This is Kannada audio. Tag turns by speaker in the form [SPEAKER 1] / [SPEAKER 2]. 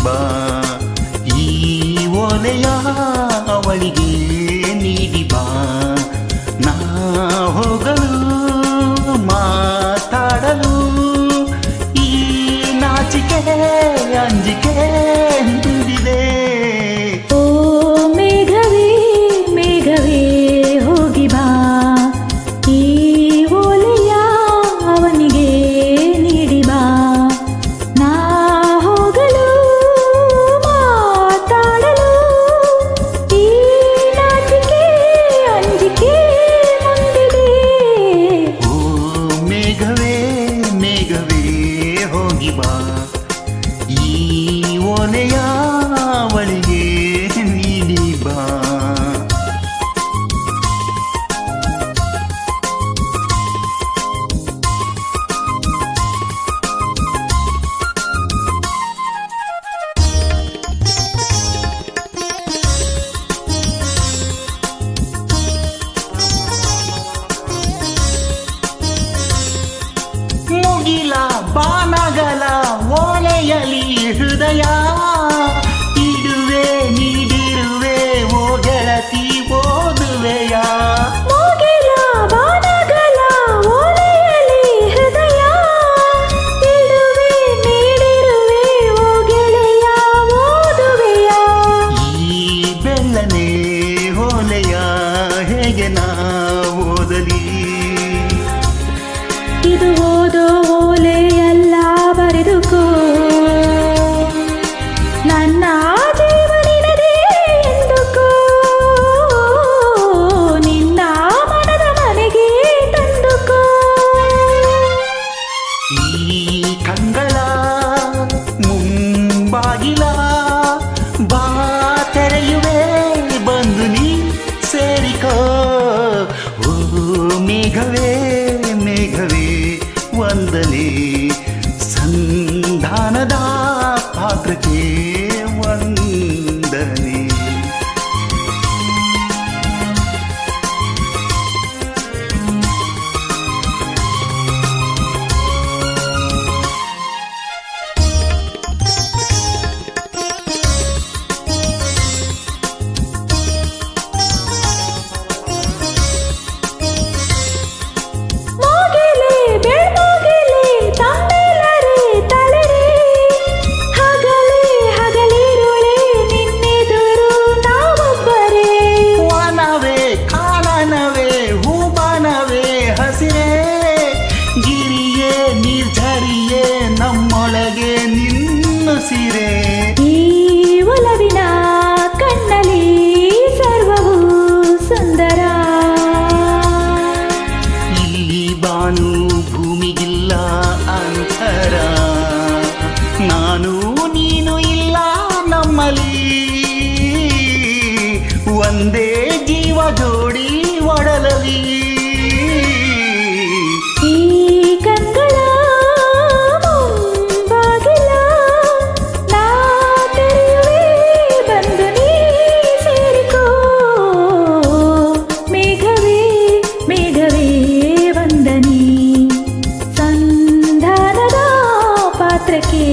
[SPEAKER 1] ಬಾ ಈ ಓಲೆಯ ಅವಳಿಗೆ ನೀಡಿ ಬಾ ನಾ ಹೋಗಲು ಮಾತಾಡಲು ಈ ನಾಚಿಕೆ ಅಂಜಿಕೆ ತುಂಬಿದೆ.
[SPEAKER 2] ಓ ಮೇಘವೇ ಮೇಘವೇ ಹೋಗಿ ಬಾ ಈ ಓಲೆಯ ಅವನಿಗೆ ನೀಡಿ ಬಾ ನಾ ಹೋಗಲು ಮಾತಾಡಲು ಈ ನಾಚಿಕೆ ಅಂಜಿಕೆ ಮುಂದಿದೆ.
[SPEAKER 1] ಓ ಮೇಘವೇ ಮೇಘವೇ ಹೋಗಿ ಬಾ ಈ ಓಲೆಯ ಅವಳಿಗೆ ನೀಡಿ ಬಾ. ಮುಗಿಲ ಬಾನಗಲ ಓಲೆಯಲಿ ಹೃದಯ ಇಡುವೆ ನೀಡಿರುವೆ ಓ ಗೆಳತಿ ಓದುವೆಯ.
[SPEAKER 2] ಮುಗಿಲ ಬಾನಗಲ ಓಲೆಯಲಿ ಹೃದಯ ಇಡುವೆ ನೀಡಿರುವೆ ಓ ಗೆಳೆಯ ಓದುವೆಯ.
[SPEAKER 1] ಈ ಬೆಳ್ಳನೆ ಓಲೆಯ ಹೇಗೆ ನಾ ಓದಲಿ.
[SPEAKER 2] ಇದು ಓದೋ ಓಲೆಯಲ್ಲ ಬರೆದುಕೋ ನನ್ನ ಜೀವನಿನದೇ ಎಂದುಕೋ ನಿನ್ನ ಮನದ ಮನೆಗೆ ತಂದುಕೋ.
[SPEAKER 1] ಈ ಕಂಗಳ ಮುಂಬಾಗಿಲ ಬಾ ತೆರೆಯುವೆ ಬಂದು ನೀ ಸೇರಿಕೋ. ಓ ಮೇಘವೇ ಮೇಘವೇ ವಂದನೆ ಸಂಧಾನದ ಪಾತ್ರಕ್ಕೆ ವಂದನೆ.
[SPEAKER 2] ಮೋಗೆಲೆ ಬೆಳ್ಮೋಗೆಲೆ ತಮ್ಮೆಲ್ಲರೇ ತಲೆರೆ ಹಗಲೇ ಹಗಲಿರುಳೆ ನಿನ್ನೆದುರು ನಾವೊಬ್ಬರೇ.
[SPEAKER 1] ವನವೇ ಕಾನನವೇ ಹೂಬನವೇ ಹಸಿರೇ ಗಿರಿಯೇ ನಿರ್झರಿಯೇ ನಮ್ಮೊಳಗೆ ನಿನ್ನುಸಿರೇ.
[SPEAKER 2] ಈ ಒಲವಿನ ಕಣ್ಣಲ್ಲಿ ಸರ್ವವೂ ಸುಂದರ.
[SPEAKER 1] ಇಲ್ಲಿ ಬಾನು ಭೂಮಿಗಿಲ್ಲ ಅಂತರ ನಾನು ನೀನು ಇಲ್ಲ ನಮ್ಮಲ್ಲಿ ಒಂದೇ ಜೀವ ಜೋಡಿ ಒಡಲಲಿ.
[SPEAKER 2] ಈ ಕಂಗಳ ಮುಂಬಾಗಿಲ ನಾ ತೆರೆಯುವೆ ಬಂದು ನೀ ಸೇರಿಕೋ. ಮೇಘವೇ ಮೇಘವೇ ವಂದನೆ ಸಂಧಾನದ ಪಾತ್ರಕ್ಕೆ